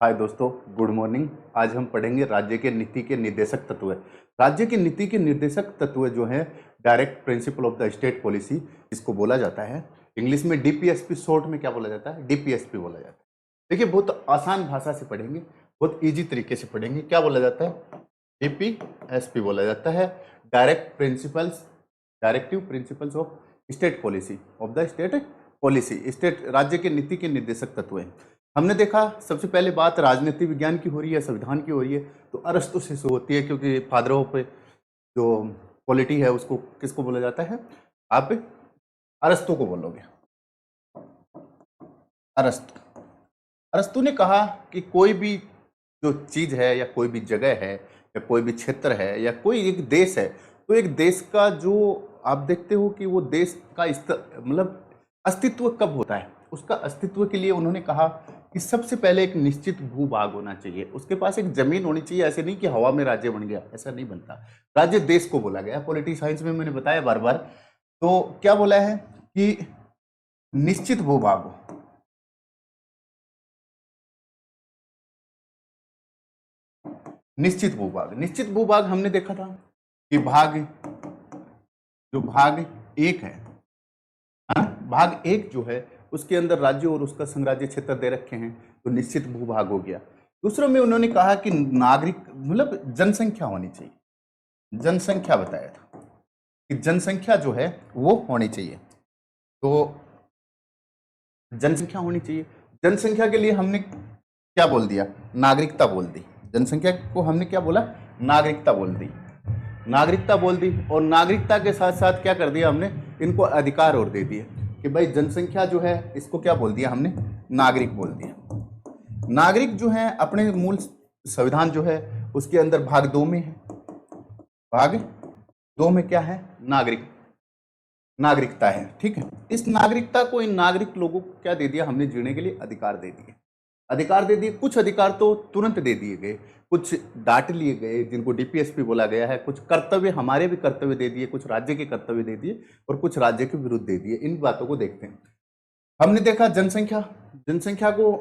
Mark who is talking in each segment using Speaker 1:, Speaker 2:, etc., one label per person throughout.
Speaker 1: हाय दोस्तों, good morning. आज हम पढ़ेंगे राज्य के नीति के निर्देशक तत्व। राज्य की नीति के निर्देशक तत्व जो है direct principle of the state policy, इसको बोला जाता है। इंग्लिश में डीपीएसपी, शॉर्ट में क्या बोला जाता है? डीपीएसपी बोला जाता है। देखिए, बहुत आसान भाषा से पढ़ेंगे, बहुत इजी तरीके से पढ़ेंगे। क्या बोला जाता है? डीपीएसपी बोला जाता है, direct principles, directive principles of state policy, of the state policy. State राज्य के नीति के निर्देशक तत्व हैं। हमने देखा सबसे पहले बात राजनीति विज्ञान की हो रही है, संविधान की हो रही है, तो अरस्तु से शुरू होती है, क्योंकि फादर ऑफ जो पॉलिटी है उसको किसको बोला जाता है? आप अरस्तु को बोलोगे। अरस्तु अरस्तु ने कहा कि कोई भी जो चीज है या कोई भी जगह है या कोई भी क्षेत्र है या कोई एक देश है, तो एक देश का जो आप देखते हो कि वो देश का मतलब अस्तित्व कब होता है, उसका अस्तित्व के लिए उन्होंने कहा कि सबसे पहले एक निश्चित भूभाग होना चाहिए, उसके पास एक जमीन होनी चाहिए। ऐसे नहीं कि हवा में राज्य बन गया, ऐसा नहीं बनता। राज्य देश को बोला गया, पॉलिटिक्स साइंस में मैंने बताया बार बार। तो क्या बोला है कि निश्चित भूभाग हो, निश्चित भूभाग। निश्चित भूभाग हमने देखा था कि भाग एक है ना, भाग एक जो है उसके अंदर राज्य और उसका संघराज्य क्षेत्र दे रखे हैं, तो निश्चित भूभाग हो गया। दूसरे में उन्होंने कहा कि नागरिक मतलब जनसंख्या होनी चाहिए। जनसंख्या बताया था कि जनसंख्या जो है वो होनी चाहिए, तो जनसंख्या होनी चाहिए। जनसंख्या के लिए हमने क्या बोल दिया? नागरिकता बोल दी। जनसंख्या को हमने क्या बोला? नागरिकता बोल दी। नागरिकता बोल दी, और नागरिकता के साथ साथ क्या कर दिया हमने? इनको अधिकार और दे दिए कि भाई जनसंख्या जो है इसको क्या बोल दिया हमने? नागरिक बोल दिया। नागरिक जो है अपने मूल संविधान जो है उसके अंदर भाग 2 में है। भाग 2 में क्या है? नागरिकता है। ठीक है, इस नागरिकता को इन नागरिक लोगों को क्या दे दिया हमने? जीने के लिए अधिकार दे दिए। अधिकार दे दिए, कुछ अधिकार तो तुरंत दे दिए गए, कुछ डांट लिए गए जिनको डीपीएसपी बोला गया है। कुछ कर्तव्य, हमारे भी कर्तव्य दे दिए, कुछ राज्य के कर्तव्य दे दिए और कुछ राज्य के विरुद्ध दे दिए। इन बातों को देखते हैं। हमने देखा जनसंख्या को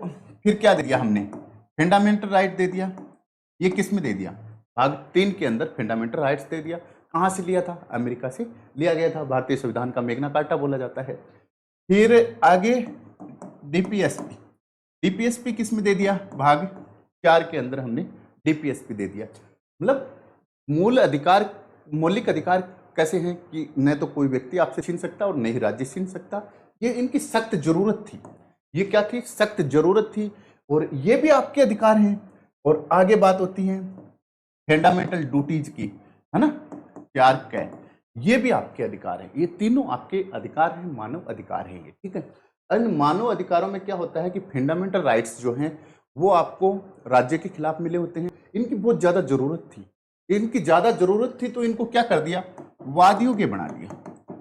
Speaker 1: फिर क्या दे दिया हमने? फंडामेंटल राइट दे दिया। ये किस में दे दिया? भाग 3 के अंदर फंडामेंटल राइट्स दे दिया। कहाँ से लिया था? अमेरिका से लिया गया था। भारतीय संविधान का मैग्ना कार्टा बोला जाता है। फिर आगे डीपीएसपी। डीपीएसपी किस में दे दिया? भाग 4 के अंदर हमने डीपीएसपी दे दिया। मतलब मूल अधिकार, मौलिक अधिकार कैसे हैं कि न तो कोई व्यक्ति आपसे छीन सकता और न ही राज्य छीन सकता। ये इनकी सख्त जरूरत थी। ये क्या थी? सख्त जरूरत थी, और ये भी आपके अधिकार हैं। और आगे बात होती है फंडामेंटल ड्यूटीज की, है ना, 4 का, ये भी आपके अधिकार है। ये तीनों आपके अधिकार हैं, मानव अधिकार हैं ये। ठीक है, इन मानव अधिकारों में क्या होता है कि फंडामेंटल राइट्स जो हैं वो आपको राज्य के खिलाफ मिले होते हैं। इनकी बहुत ज्यादा जरूरत थी। इनकी ज्यादा जरूरत थी तो इनको क्या कर दिया? वाद योग्य बना दिया।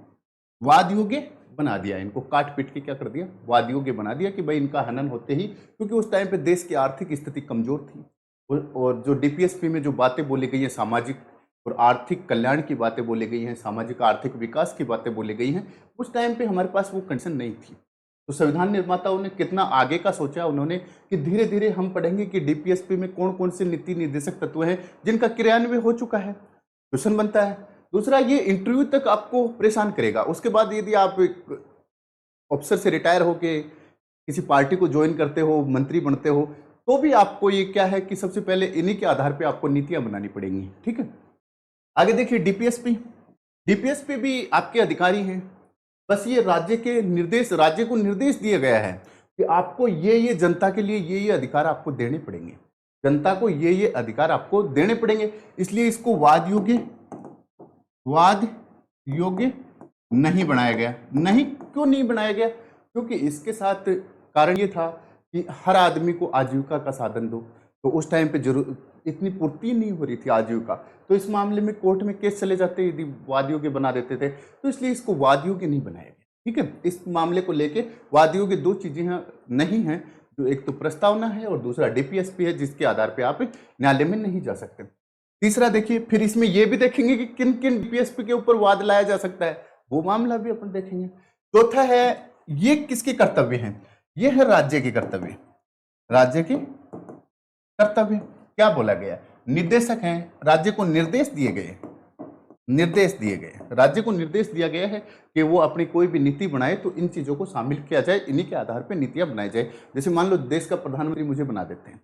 Speaker 1: वाद योग्य बना दिया, इनको काट पीट के क्या कर दिया? वाद योग्य बना दिया कि भाई इनका हनन होते ही, क्योंकि उस टाइम पे देश की आर्थिक स्थिति कमजोर थी। और जो डीपीएसपी में जो बातें बोली गई हैं, सामाजिक और आर्थिक कल्याण की बातें बोली गई हैं, सामाजिक आर्थिक विकास की बातें बोली गई हैं, उस टाइम पे हमारे पास वो कंडीशन नहीं थी। तो संविधान निर्माताओं ने कितना आगे का सोचा उन्होंने कि धीरे धीरे हम पढ़ेंगे कि डीपीएसपी में कौन कौन से नीति निर्देशक तत्व हैं जिनका क्रियान्वयन हो चुका है। क्वेश्चन बनता है। दूसरा, ये इंटरव्यू तक आपको परेशान करेगा। उसके बाद यदि आप अफसर से रिटायर होके किसी पार्टी को ज्वाइन करते हो, मंत्री बनते हो, तो भी आपको ये क्या है कि सबसे पहले इन्हीं के आधार पे आपको नीतियां बनानी पड़ेंगी। ठीक है, आगे देखिए डीपीएसपी। डीपीएसपी भी आपके अधिकारी हैं। बस ये राज्य के निर्देश, राज्य को निर्देश दिया गया है कि आपको ये जनता के लिए ये अधिकार आपको देने पड़ेंगे। जनता को ये अधिकार आपको देने पड़ेंगे। इसलिए इसको वाद योग्य नहीं बनाया गया। नहीं, क्यों नहीं बनाया गया? क्योंकि इसके साथ कारण ये था कि हर आदमी को आजीविका का साधन दो। तो उस टाइम पे जरूर इतनी पूर्ति नहीं हो रही थी आजीविका, तो इस मामले में कोर्ट में केस चले जाते यदि वाद योग्य बना देते थे। तो इसलिए इसको वाद योग्य नहीं बनाया गया। ठीक है, इस मामले को लेके वाद योग्य 2 चीजें नहीं हैं, जो एक तो प्रस्तावना है और दूसरा डीपीएसपी है, जिसके आधार पर आप न्यायालय में नहीं जा सकते। तीसरा देखिए, फिर इसमें यह भी देखेंगे कि किन किन डीपीएसपी के ऊपर वाद लाया जा सकता है, वो मामला भी अपन देखेंगे। चौथा है, ये किसके कर्तव्य हैं? ये है राज्य के कर्तव्य। राज्य के कर्तव्य क्या बोला गया? निर्देशक हैं, राज्य को निर्देश दिए गए, राज्य को निर्देश दिया गया है कि वो अपनी कोई भी नीति बनाए तो इन चीजों को शामिल किया जाए, इन्हीं के आधार पर नीतियां बनाई जाए। जैसे मान लो देश का प्रधानमंत्री मुझे बना देते हैं,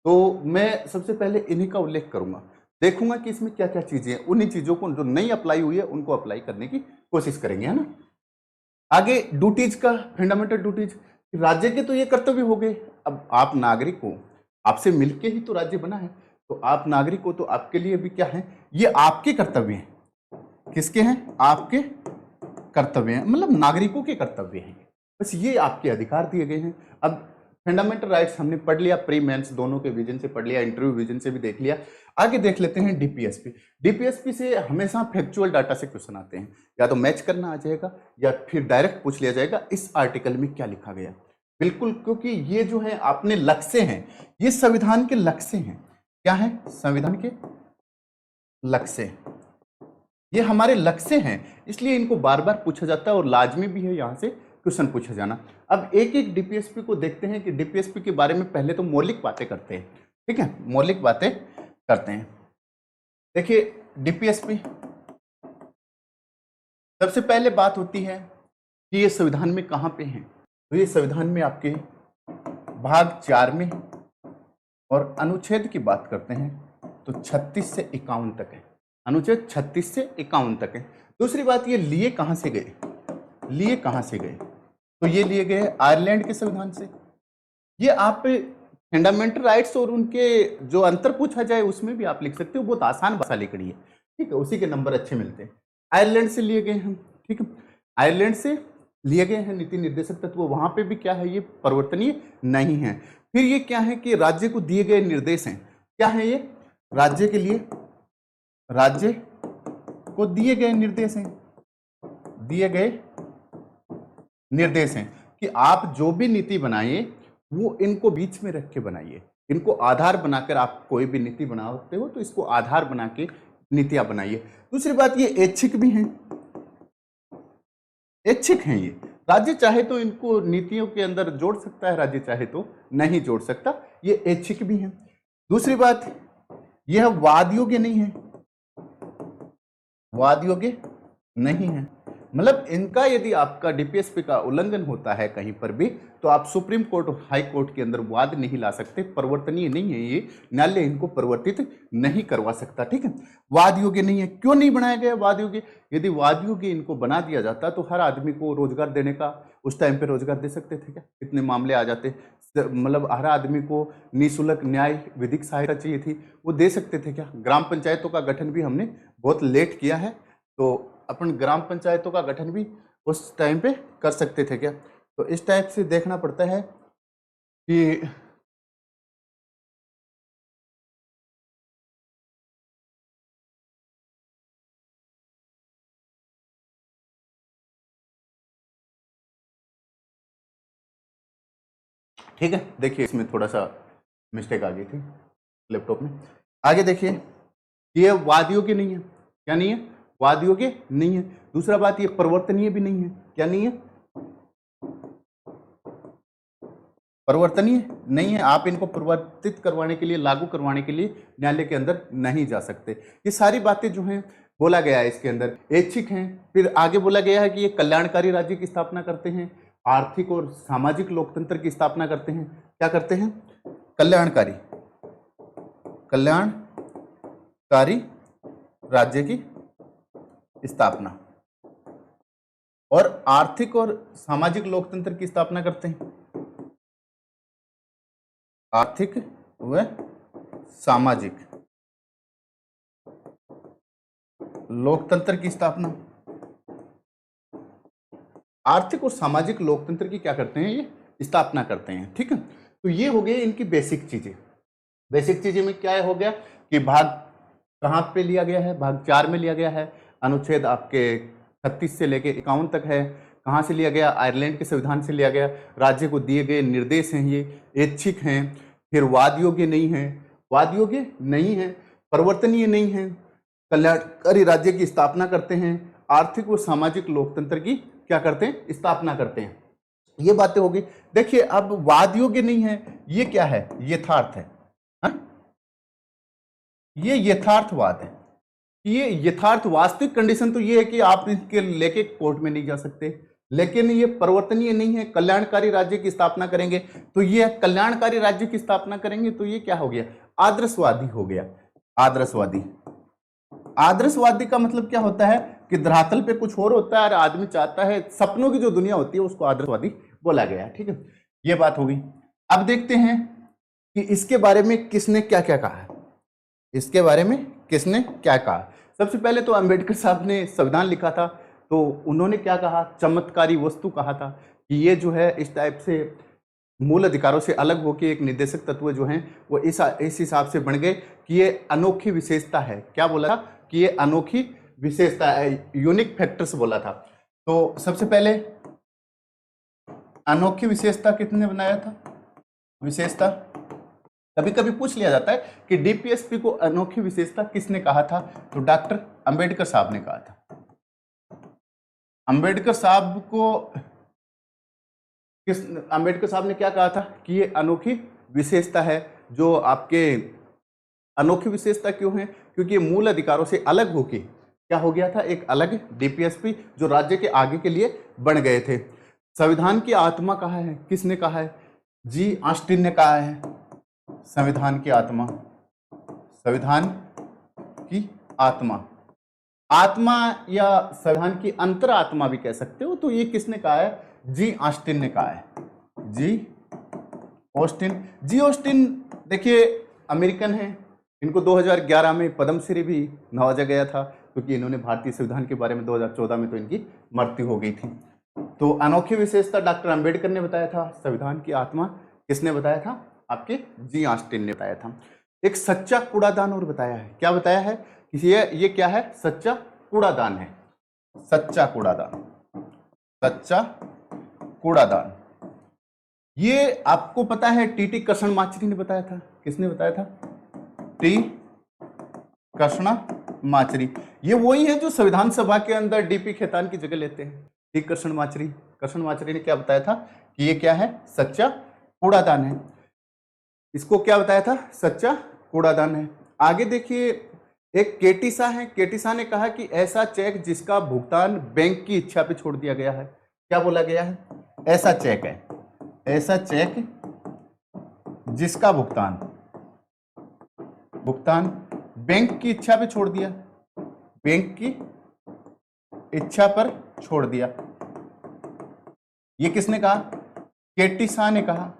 Speaker 1: तो मैं सबसे पहले इन्हीं का उल्लेख करूंगा, देखूंगा कि इसमें क्या क्या चीजें हैं, उन्हीं चीजों को जो नहीं अप्लाई हुई है उनको अप्लाई करने की कोशिश करेंगे, है ना। आगे ड्यूटीज का, फंडामेंटल ड्यूटीज, राज्य के तो ये कर्तव्य हो गए। अब आप नागरिक हो, आपसे मिलके ही तो राज्य बना है, तो आप नागरिक हो तो आपके लिए भी क्या है, ये आपके कर्तव्य हैं। किसके हैं? आपके कर्तव्य हैं, मतलब नागरिकों के कर्तव्य हैं, बस ये आपके अधिकार दिए गए हैं। अब फंडामेंटल राइट्स हमने पढ़ लिया, प्री मेंस दोनों के विजन से पढ़ लिया, इंटरव्यू विजन से भी देख लिया। आगे देख लेते हैं डीपीएसपी। डीपीएसपी से हमेशा फैक्चुअल डाटा से क्वेश्चन आते हैं, या तो मैच करना आ जाएगा या फिर डायरेक्ट पूछ लिया जाएगा इस आर्टिकल में क्या लिखा गया। बिल्कुल, क्योंकि ये जो है अपने लक्ष्य हैं, ये संविधान के लक्ष्य हैं। क्या है? संविधान के लक्ष्य, ये हमारे लक्ष्य हैं, इसलिए इनको बार बार पूछा जाता है और लाजमी भी है यहाँ से क्वेश्चन पूछा जाना। अब एक एक डीपीएसपी को देखते हैं कि डीपीएसपी के बारे में पहले तो मौलिक बातें करते हैं, ठीक है, मौलिक बातें करते हैं। देखिए डीपीएसपी, सबसे पहले बात होती है कि ये संविधान में कहाँ पे है, तो ये संविधान में आपके भाग 4 में, और अनुच्छेद की बात करते हैं तो 36 से 51 तक है, अनुच्छेद 36 से 51 तक है। दूसरी बात, ये लिए कहाँ से गए, लिए कहाँ से गए, तो ये लिए गए आयरलैंड के संविधान से। ये आप फंडामेंटल राइट्स और उनके जो अंतर पूछा जाए उसमें भी आप लिख सकते हो, बहुत आसान भाषा लिखनी है, ठीक है, उसी के नंबर अच्छे मिलते हैं। आयरलैंड से लिए गए हैं, ठीक है, आयरलैंड से लिए गए हैं नीति निर्देशक तत्व, वहां पे भी क्या है, ये परिवर्तनीय नहीं है। फिर ये क्या है कि राज्य को दिए गए निर्देश हैं, क्या है ये, राज्य के लिए, राज्य को दिए गए निर्देश हैं, दिए गए निर्देश हैं कि आप जो भी नीति बनाइए वो इनको बीच में रख के बनाइए, इनको आधार बनाकर आप कोई भी नीति बनाते हो तो इसको आधार बना के नीतियां बनाइए। दूसरी बात, ये ऐच्छिक भी हैं, ऐच्छिक हैं, ये राज्य चाहे तो इनको नीतियों के अंदर जोड़ सकता है, राज्य चाहे तो नहीं जोड़ सकता, ये ऐच्छिक भी हैं। दूसरी बात, यह वाद योग्य नहीं है, वाद योग्य नहीं है, मतलब इनका यदि आपका डीपीएसपी का उल्लंघन होता है कहीं पर भी तो आप सुप्रीम कोर्ट और हाई कोर्ट के अंदर वाद नहीं ला सकते, परिवर्तनीय नहीं है, ये न्यायालय इनको परिवर्तित नहीं करवा सकता, ठीक है। वाद योग्य नहीं है, क्यों नहीं बनाया गया वाद योग्य? यदि वाद योग्य इनको बना दिया जाता तो हर आदमी को रोजगार देने का, उस टाइम पे रोजगार दे सकते थे क्या? इतने मामले आ जाते, मतलब हर आदमी को निःशुल्क न्याय विधिक सहायता चाहिए थी, वो दे सकते थे क्या? ग्राम पंचायतों का गठन भी हमने बहुत लेट किया है, तो अपन ग्राम पंचायतों का गठन भी उस टाइम पे कर सकते थे क्या? तो इस टाइप से देखना पड़ता है कि ठीक है। देखिए इसमें थोड़ा सा मिस्टेक आ गई थी लैपटॉप में। आगे देखिए, ये वाद योग्य नहीं है, क्या नहीं है? वाद योग्य नहीं है। दूसरा बात, ये परिवर्तनीय भी नहीं है, क्या नहीं है? परिवर्तनीय नहीं है, आप इनको परिवर्तित करवाने के लिए, लागू करवाने के लिए न्यायालय के अंदर नहीं जा सकते। ये सारी बातें जो हैं बोला गया है इसके अंदर, ऐच्छिक हैं। फिर आगे बोला गया है कि ये कल्याणकारी राज्य की स्थापना करते हैं, आर्थिक और सामाजिक लोकतंत्र की स्थापना करते हैं। क्या करते हैं? कल्याणकारी, कल्याणकारी राज्य की स्थापना, और आर्थिक और सामाजिक लोकतंत्र की स्थापना करते हैं, आर्थिक व सामाजिक लोकतंत्र की स्थापना। आर्थिक और सामाजिक लोकतंत्र की क्या करते हैं? ये स्थापना करते हैं, ठीक है। तो ये हो गए इनकी बेसिक चीजें। बेसिक चीजें में क्या हो गया कि भाग कहाँ पे लिया गया है? भाग 4 में लिया गया है, अनुच्छेद आपके 36 से लेके 51 तक है। कहाँ से लिया गया? आयरलैंड के संविधान से लिया गया। राज्य को दिए गए निर्देश हैं, ये ऐच्छिक हैं। फिर वाद योग्य नहीं है, वाद योग्य नहीं है, परिवर्तनीय नहीं है, कल्याणकारी राज्य की स्थापना करते हैं, आर्थिक और सामाजिक लोकतंत्र की क्या करते हैं? स्थापना करते हैं। ये बातें होगी। देखिए अब वाद योग्य नहीं है, ये क्या है? यथार्थ है, हाँ? ये यथार्थवाद है। ये यथार्थ वास्तविक कंडीशन तो ये है कि आप इसके लेके कोर्ट में नहीं जा सकते, लेकिन ये परिवर्तनीय नहीं है। कल्याणकारी राज्य की स्थापना करेंगे तो ये कल्याणकारी राज्य की स्थापना करेंगे तो ये क्या हो गया, आदर्शवादी हो गया। आदर्शवादी, आदर्शवादी का मतलब क्या होता है कि धरातल पे कुछ और होता है और आदमी चाहता है, सपनों की जो दुनिया होती है उसको आदर्शवादी बोला गया है। ठीक है, ये बात होगी। अब देखते हैं कि इसके बारे में किसने क्या क्या कहा है। इसके बारे में किसने क्या कहा। सबसे पहले तो अंबेडकर साहब ने संविधान लिखा था, तो उन्होंने क्या कहा, चमत्कारी वस्तु कहा था कि ये जो है इस टाइप से मूल अधिकारों से अलग होकर एक निर्देशक तत्व जो हैं वो इस हिसाब से बन गए कि ये अनोखी विशेषता है। क्या बोला था कि ये अनोखी विशेषता है, यूनिक फैक्टर्स बोला था। तो सबसे पहले अनोखी विशेषता किसने बनाया था, विशेषता कभी कभी पूछ लिया जाता है कि डीपीएसपी को अनोखी विशेषता किसने कहा था, तो डॉक्टर अंबेडकर साहब ने कहा था। अंबेडकर साहब को अंबेडकर साहब ने क्या कहा था कि ये अनोखी विशेषता है। जो आपके अनोखी विशेषता क्यों है, क्योंकि ये मूल अधिकारों से अलग होके क्या हो गया था, एक अलग डीपीएसपी जो राज्य के आगे के लिए बन गए थे। संविधान की आत्मा कहा है, किसने कहा है, जी ऑस्टिन ने कहा है। संविधान की आत्मा, संविधान की आत्मा, आत्मा या संविधान की अंतरात्मा भी कह सकते हो, तो ये किसने कहा है, जी ऑस्टिन ने कहा है। जी ऑस्टिन, जी ऑस्टिन देखिए अमेरिकन है, इनको 2011 में पद्मश्री भी नवाजा गया था क्योंकि इन्होंने भारतीय संविधान के बारे में 2014 में तो इनकी मृत्यु हो गई थी। तो अनोखी विशेषता डॉक्टर अंबेडकर ने बताया था, संविधान की आत्मा किसने बताया था, आपके जी ऑस्टिन ने बताया था। एक सच्चा कूड़ादान और बताया है, क्या बताया है कि ये क्या है, सच्चा कूड़ादान है। सच्चा कूड़ादान, सच्चा कूड़ादान, ये आपको पता है टीटी कृष्ण माचरी ने बताया था। किसने बताया था, टी कृष्ण माचरी। ये वही है जो संविधान सभा के अंदर डीपी खेतान की जगह लेते हैं, टी कृष्ण माचरी। कृष्ण माचरी ने क्या बताया था कि ये क्या है, सच्चा कूड़ादान है। इसको क्या बताया था, सच्चा कूड़ादान है। आगे देखिए, एक केटी शाह है, केटी शाह ने कहा कि ऐसा चेक जिसका भुगतान बैंक की इच्छा पे छोड़ दिया गया है। क्या बोला गया है, ऐसा चेक है, ऐसा चेक जिसका भुगतान बैंक की इच्छा पे छोड़ दिया, बैंक की इच्छा पर छोड़ दिया। ये किसने कहा, केटी शाह ने कहा।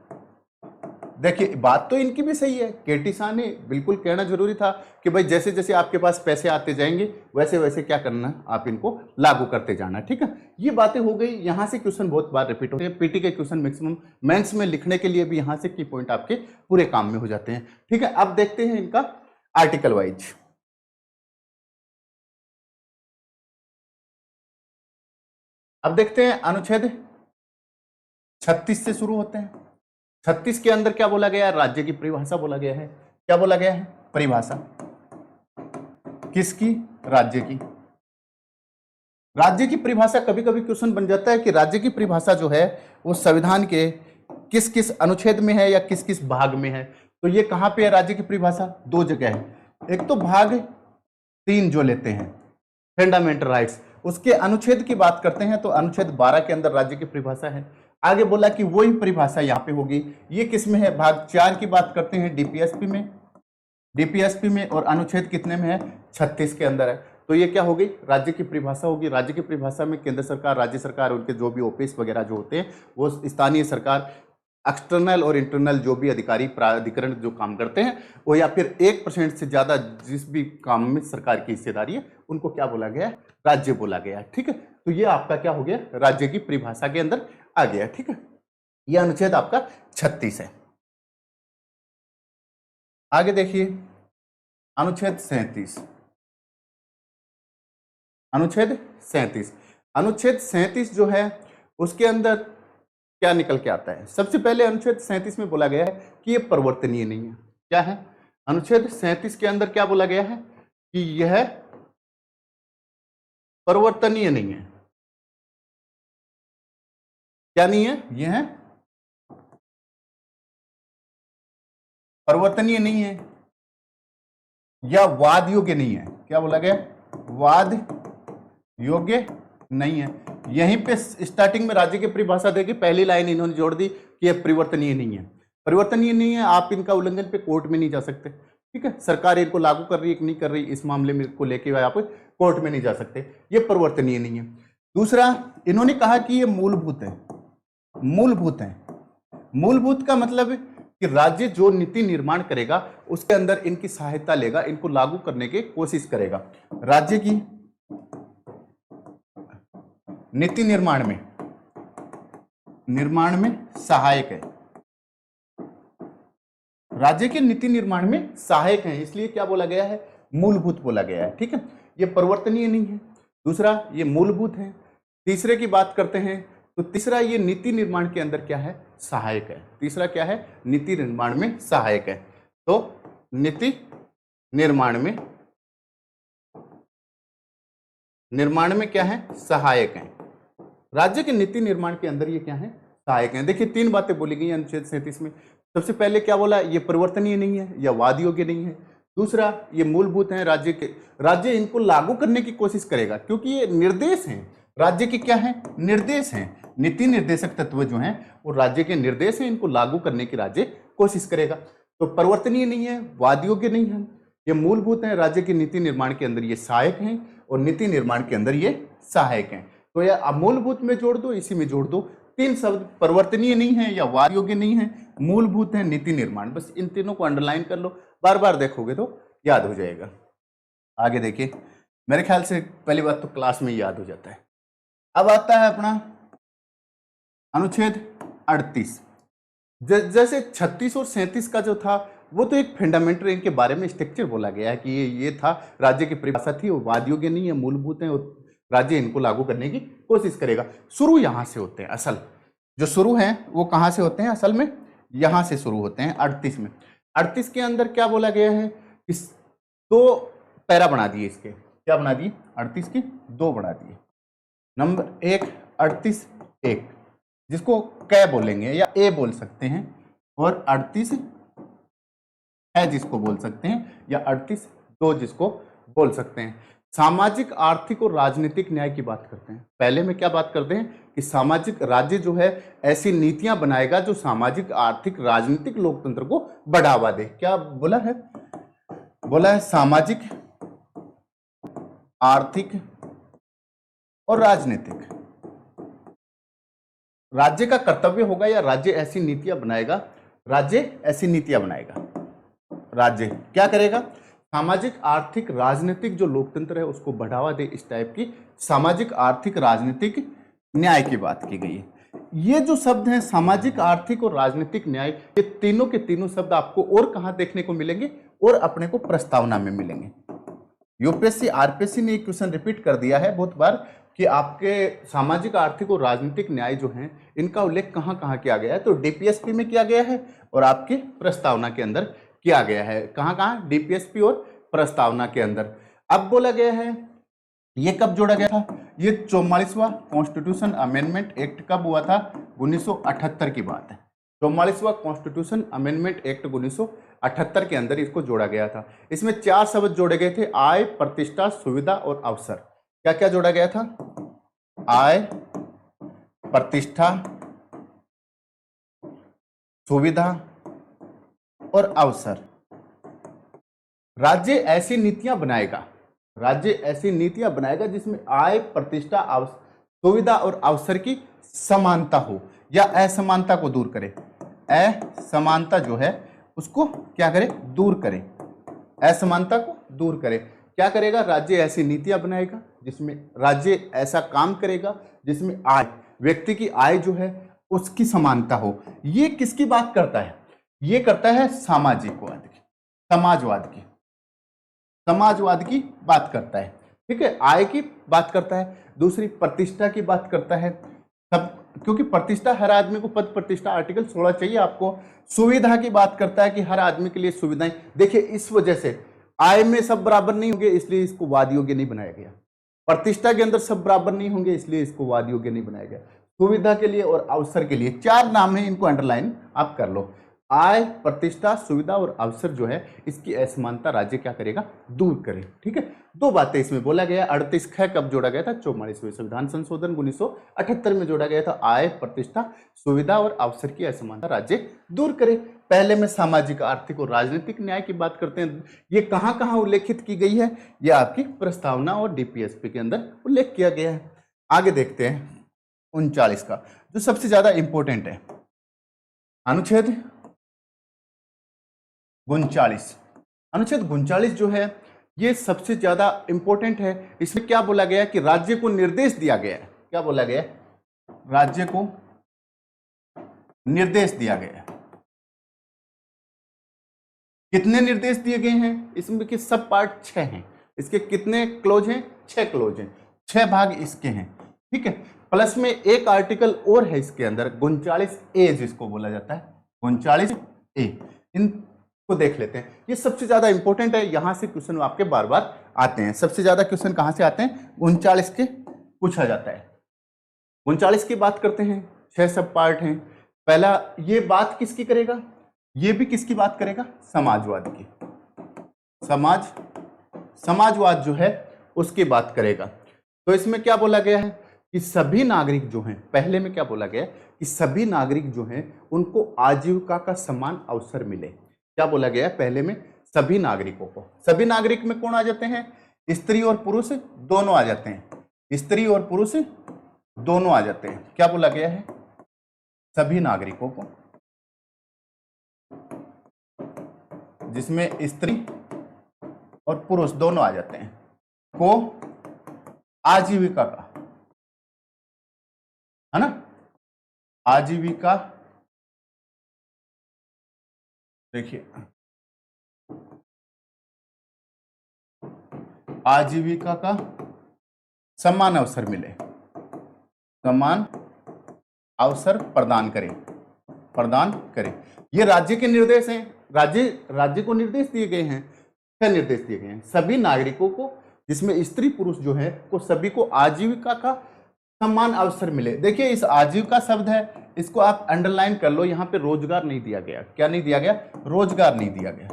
Speaker 1: देखिए बात तो इनकी भी सही है, केटी शाह ने बिल्कुल कहना जरूरी था कि भाई जैसे जैसे आपके पास पैसे आते जाएंगे वैसे वैसे क्या करना, आप इनको लागू करते जाना। ठीक है, ये बातें हो गई। यहां से क्वेश्चन बहुत बार रिपीट होते हैं, पीटी के क्वेश्चन मैक्सिमम मेंस में लिखने के लिए भी यहां से की पॉइंट आपके पूरे काम में हो जाते हैं। ठीक है, अब देखते हैं इनका आर्टिकल वाइज। अब देखते हैं अनुच्छेद 36 से शुरू होते हैं। 36 के अंदर क्या बोला गया है, राज्य की परिभाषा बोला गया है। क्या बोला गया है, परिभाषा किसकी, राज्य की। राज्य की परिभाषा कभी कभी क्वेश्चन बन जाता है कि राज्य की परिभाषा जो है वो संविधान के किस किस अनुच्छेद में है या किस किस भाग में है। तो ये कहां पे है राज्य की परिभाषा, दो जगह है। एक तो भाग 3 जो लेते हैं फंडामेंटल राइट्स, उसके अनुच्छेद की बात करते हैं तो अनुच्छेद 12 के अंदर राज्य की परिभाषा है। आगे बोला कि वही परिभाषा यहाँ पे होगी। ये किस में है, भाग 4 की बात करते हैं डीपीएसपी में, डीपीएसपी में, और अनुच्छेद कितने में है, 36 के अंदर है। तो ये क्या होगी, राज्य की परिभाषा होगी। राज्य की परिभाषा में केंद्र सरकार, राज्य सरकार, उनके जो भी ऑफिस वगैरह जो होते हैं वो स्थानीय सरकार, एक्सटर्नल और इंटरनल जो भी अधिकारी प्राधिकरण जो काम करते हैं वो, या फिर 1% से ज्यादा जिस भी काम में सरकार की हिस्सेदारी है उनको क्या बोला गया है, राज्य बोला गया है। ठीक है, तो ये आपका क्या हो गया, राज्य की परिभाषा के अंदर आ गया। ठीक है, ये अनुच्छेद आपका 36 है। आगे देखिए अनुच्छेद 37, अनुच्छेद 37, अनुच्छेद 37 जो है उसके अंदर क्या निकल के आता है। सबसे पहले अनुच्छेद 37 में बोला गया है कि यह परिवर्तनीय नहीं है। क्या है, अनुच्छेद 37 के अंदर क्या बोला गया है कि यह परिवर्तनीय नहीं है। क्या नहीं है, यह परिवर्तनीय नहीं है या वाद योग्य नहीं है। क्या बोला गया? वाद योग्य नहीं है। यहीं पे स्टार्टिंग में राज्य की परिभाषा देके पहली लाइन इन्होंने जोड़ दी कि यह परिवर्तनीय नहीं है। परिवर्तनीय नहीं है, आप इनका उल्लंघन पे कोर्ट में नहीं जा सकते। ठीक है, सरकार इनको लागू कर रही है कि नहीं कर रही, इस मामले में को लेके आप कोर्ट में नहीं जा सकते, ये परिवर्तनीय नहीं है। दूसरा, इन्होंने कहा कि ये मूलभूत है। मूलभूत है, मूलभूत का मतलब कि राज्य जो नीति निर्माण करेगा उसके अंदर इनकी सहायता लेगा, इनको लागू करने की कोशिश करेगा। राज्य की नीति निर्माण में सहायक है, राज्य के नीति निर्माण में सहायक है, इसलिए क्या बोला गया है? मूलभूत बोला गया है। ठीक है, ये परिवर्तनीय नहीं है। दूसरा, ये मूलभूत है। तीसरे की बात करते हैं तो तीसरा, ये नीति निर्माण के अंदर क्या है? सहायक है। तीसरा क्या है? नीति निर्माण में सहायक है। तो नीति निर्माण में क्या है? सहायक है। राज्य के नीति निर्माण के अंदर ये क्या है? सहायक है। देखिए, तीन बातें बोली गई अनुच्छेद 37 में। सबसे पहले क्या बोला? ये परिवर्तनीय नहीं है या वाद योग्य नहीं है। दूसरा, ये मूलभूत है, राज्य इनको लागू करने की कोशिश करेगा, क्योंकि ये निर्देश हैं राज्य के। क्या है? निर्देश हैं। नीति निर्देशक तत्व जो हैं वो राज्य के निर्देश हैं, इनको लागू करने की राज्य कोशिश करेगा। तो परिवर्तनीय नहीं है, वाद योग्य नहीं है, ये मूलभूत है, राज्य की नीति निर्माण के अंदर ये सहायक हैं और नीति निर्माण के अंदर ये सहायक हैं। तो यह मूलभूत में जोड़ दो, इसी में जोड़ दो। तीन शब्द, परिवर्तनीय नहीं है या वाद योग्य नहीं है, मूलभूत है, नीति निर्माण। बस इन तीनों को अंडरलाइन कर लो, बार बार देखोगे तो याद हो जाएगा। आगे देखिए, मेरे ख्याल से पहली बात तो क्लास में याद हो जाता है। अब आता है अपना अनुच्छेद 38। जैसे 36 और 37 का जो था वो तो एक फंडामेंटल, इनके बारे में स्ट्रक्चर बोला गया है कि ये था, राज्य की परिभाषा थी, वो वाद योग्य नहीं है, मूलभूत है और राज्य इनको लागू करने की कोशिश करेगा। शुरू यहाँ से होते हैं, असल जो शुरू हैं वो कहाँ से होते हैं? असल में यहाँ से शुरू होते हैं 38 में। 38 के अंदर क्या बोला गया है? इस दो पैरा बना दिए, इसके क्या बना दिए? 38 की दो बना दिए। नंबर एक 38(1), जिसको कै बोलेंगे या ए बोल सकते हैं, और 38 है जिसको बोल सकते हैं, या 38(2) जिसको बोल सकते हैं। सामाजिक, आर्थिक और राजनीतिक न्याय की बात करते हैं। पहले में क्या बात करते हैं कि सामाजिक, राज्य जो है ऐसी नीतियां बनाएगा जो सामाजिक, आर्थिक, राजनीतिक लोकतंत्र को बढ़ावा दे। क्या बोला है? बोला है सामाजिक, आर्थिक और राजनीतिक। राज्य का कर्तव्य होगा या राज्य ऐसी नीतियां बनाएगा, राज्य ऐसी नीतियां बनाएगा। राज्य क्या करेगा? सामाजिक, आर्थिक, राजनीतिक जो लोकतंत्र है उसको बढ़ावा दे, इस टाइप की सामाजिक, आर्थिक, राजनीतिक न्याय की बात की गई है। ये जो शब्द हैं सामाजिक, आर्थिक और राजनीतिक न्याय, ये तीनों के तीनों शब्द आपको और कहां देखने को मिलेंगे? और अपने को प्रस्तावना में मिलेंगे। यूपीएससी, आरपीएससी ने एक क्वेश्चन रिपीट कर दिया है बहुत बार कि आपके सामाजिक, आर्थिक और राजनीतिक न्याय जो हैं इनका उल्लेख कहां कहां किया गया है। तो डीपीएसपी में किया गया है और आपके प्रस्तावना के अंदर किया गया है। कहां कहां? डीपीएसपी और प्रस्तावना के अंदर। अब बोला गया है, ये कब जोड़ा गया था? ये 44वां कॉन्स्टिट्यूशन अमेंडमेंट एक्ट कब हुआ था? 1978 की बात है। 44वां कॉन्स्टिट्यूशन अमेंडमेंट एक्ट 1978 के अंदर इसको जोड़ा गया था। इसमें 4 शब्द जोड़े गए थे: आय, प्रतिष्ठा, सुविधा और अवसर। क्या क्या जोड़ा गया था? आय, प्रतिष्ठा, सुविधा और अवसर। राज्य ऐसी नीतियां बनाएगा, राज्य ऐसी नीतियां बनाएगा जिसमें आय, प्रतिष्ठा, सुविधा और अवसर की समानता हो या असमानता को दूर करे। असमानता जो है उसको क्या करे? दूर करे। असमानता को दूर करे। क्या करेगा? राज्य ऐसी नीतियां बनाएगा जिसमें, राज्य ऐसा काम करेगा जिसमें आय, व्यक्ति की आय जो है उसकी समानता हो। ये किसकी बात करता है? ये करता है सामाजिकवाद की, समाजवाद की बात करता है। ठीक है, आय की बात करता है। दूसरी प्रतिष्ठा की बात करता है, सब, क्योंकि प्रतिष्ठा हर आदमी को, पद प्रतिष्ठा आर्टिकल 16 चाहिए आपको। सुविधा की बात करता है कि हर आदमी के लिए सुविधाएं। देखिए, इस वजह से आय में सब बराबर नहीं होंगे, इसलिए इसको वाद योग्य नहीं बनाया गया। प्रतिष्ठा के अंदर सब बराबर नहीं होंगे, इसलिए इसको वाद योग्य नहीं बनाया गया। सुविधा के लिए और अवसर के लिए 4 नाम है, इनको अंडरलाइन आप कर लो। आय, प्रतिष्ठा, सुविधा और अवसर जो है इसकी असमानता राज्य क्या करेगा, दूर करे। ठीक है, दो बातें इसमें बोला गया। 38 कब जोड़ा गया था, 44वें संविधान संशोधन 1978 में जोड़ा गया था। आय, प्रतिष्ठा, सुविधा और अवसर की असमानता राज्य दूर करे। पहले में सामाजिक, आर्थिक और राजनीतिक न्याय की बात करते हैं। ये कहां कहां उल्लेखित की गई है, ये आपकी प्रस्तावना और डीपीएसपी के अंदर उल्लेख किया गया है। आगे देखते हैं 39 का, जो सबसे ज्यादा इंपॉर्टेंट है, अनुच्छेद 39। अनुच्छेद 39 जो है ये सबसे ज्यादा इंपॉर्टेंट है। इसमें क्या बोला गया है कि राज्य को निर्देश दिया गया है। क्या बोला गया है, राज्य को निर्देश दिया गया है। कितने निर्देश दिए गए हैं, इसमें के सब पार्ट 6 हैं। इसके कितने क्लोज हैं, 6 क्लोज हैं, 6 भाग इसके हैं। ठीक है, प्लस में एक आर्टिकल और है इसके अंदर, 39A जिसको बोला जाता है, 39A। इनको देख लेते हैं, ये सबसे ज्यादा इंपॉर्टेंट है। यहां से क्वेश्चन आपके बार बार आते हैं। सबसे ज्यादा क्वेश्चन कहां से आते हैं, 39 के पूछा जाता है। 39 की बात करते हैं, 6 सब पार्ट हैं। पहला ये बात किसकी करेगा, ये भी किसकी बात करेगा, समाजवाद की। समाजवाद जो है उसकी बात करेगा। तो इसमें क्या बोला गया है कि सभी नागरिक जो हैं, पहले में क्या बोला गया कि सभी नागरिक जो हैं उनको आजीविका का समान अवसर मिले। क्या बोला गया है पहले में, सभी नागरिकों को। सभी नागरिक में कौन आ जाते हैं, स्त्री और पुरुष दोनों आ जाते हैं, स्त्री और पुरुष दोनों आ जाते हैं। क्या बोला गया है, सभी नागरिकों को, जिसमें स्त्री और पुरुष दोनों आ जाते हैं, को आजीविका का, है ना, आजीविका, देखिए आजीविका का समान अवसर मिले, समान अवसर प्रदान करें। ये राज्य के निर्देश हैं। राज्य को निर्देश दिए गए हैं। क्या निर्देश दिए गए हैं, सभी नागरिकों को, जिसमें स्त्री पुरुष जो है को सभी को आजीविका का समान अवसर मिले। देखिए इस आजीविका शब्द है, इसको आप अंडरलाइन कर लो। यहाँ पे रोजगार नहीं दिया गया। क्या नहीं दिया गया, रोजगार नहीं दिया गया,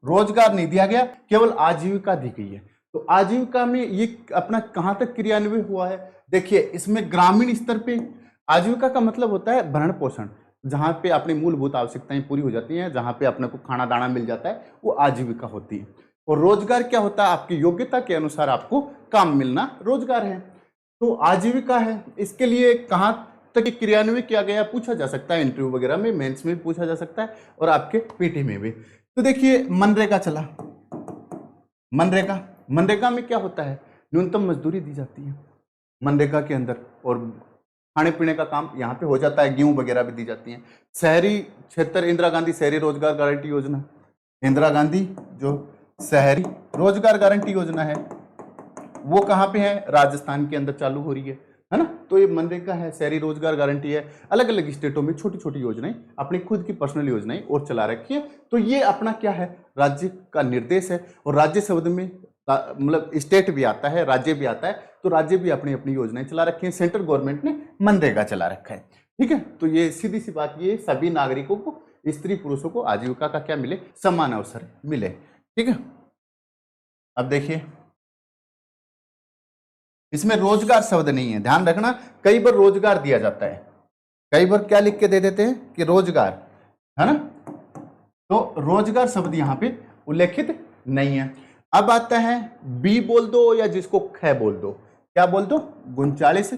Speaker 1: रोजगार नहीं दिया गया, केवल आजीविका दी गई है। तो आजीविका में ये अपना कहां तक क्रियान्वयन हुआ है, देखिए इसमें ग्रामीण स्तर पे आजीविका का मतलब होता है भरण पोषण, जहां पे अपनी मूलभूत आवश्यकताएं पूरी हो जाती हैं, जहां पे अपने को खाना दाना मिल जाता है, वो आजीविका होती है। और रोजगार क्या होता है, आपकी योग्यता के अनुसार आपको काम मिलना रोजगार है। तो आजीविका है, इसके लिए कहां तक क्रियान्वयन किया गया पूछा जा सकता है, इंटरव्यू वगैरह में, मेंस में पूछा जा सकता है और आपके पीटी में भी। तो देखिए मनरेगा चला, मनरेगा में क्या होता है, न्यूनतम मजदूरी दी जाती है मनरेगा के अंदर, और खाने पीने का काम यहाँ पे हो जाता है, गेहूं वगैरह भी दी जाती हैं। शहरी क्षेत्र, इंदिरा गांधी शहरी रोजगार गारंटी योजना, इंदिरा गांधी जो शहरी रोजगार गारंटी योजना है वो कहाँ पे है, राजस्थान के अंदर चालू हो रही है ना। तो ये मनरेगा है, शहरी रोजगार गारंटी है। अलग अलग स्टेटों में छोटी छोटी योजनाएं, अपनी खुद की पर्सनल योजनाएं और चला रखी है। तो ये अपना क्या है, राज्य का निर्देश है। और राज्य शब्द में मतलब स्टेट भी आता है, राज्य भी आता है। तो राज्य भी अपनी अपनी योजनाएं चला रखी है। सेंट्रल गवर्नमेंट ने मनरेगा चला रखा है। ठीक है, तो ये सीधी सी बात, ये सभी नागरिकों को, स्त्री पुरुषों को आजीविका का क्या मिले, समान अवसर मिले। ठीक है, अब देखिए इसमें रोजगार शब्द नहीं है, ध्यान रखना। कई बार रोजगार दिया जाता है, कई बार क्या लिख के दे देते हैं कि रोजगार, है ना। तो रोजगार शब्द यहाँ पे उल्लेखित नहीं है। अब आता है बी बोल दो या जिसको ख बोल दो। क्या बोल दो, 39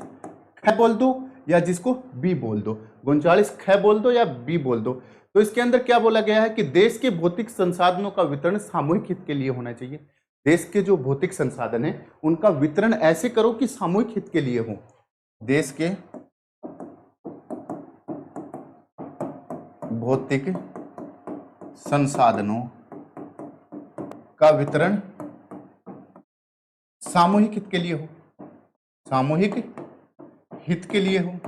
Speaker 1: ख बोल दो या जिसको बी बोल दो। 39 ख बोल दो या बी बोल दो। तो इसके अंदर क्या बोला गया है कि देश के भौतिक संसाधनों का वितरण सामूहिक हित के लिए होना चाहिए। देश के जो भौतिक संसाधन है उनका वितरण ऐसे करो कि सामूहिक हित के लिए हो। देश के भौतिक संसाधनों का वितरण सामूहिक हित के लिए हो, सामूहिक हित के लिए हो।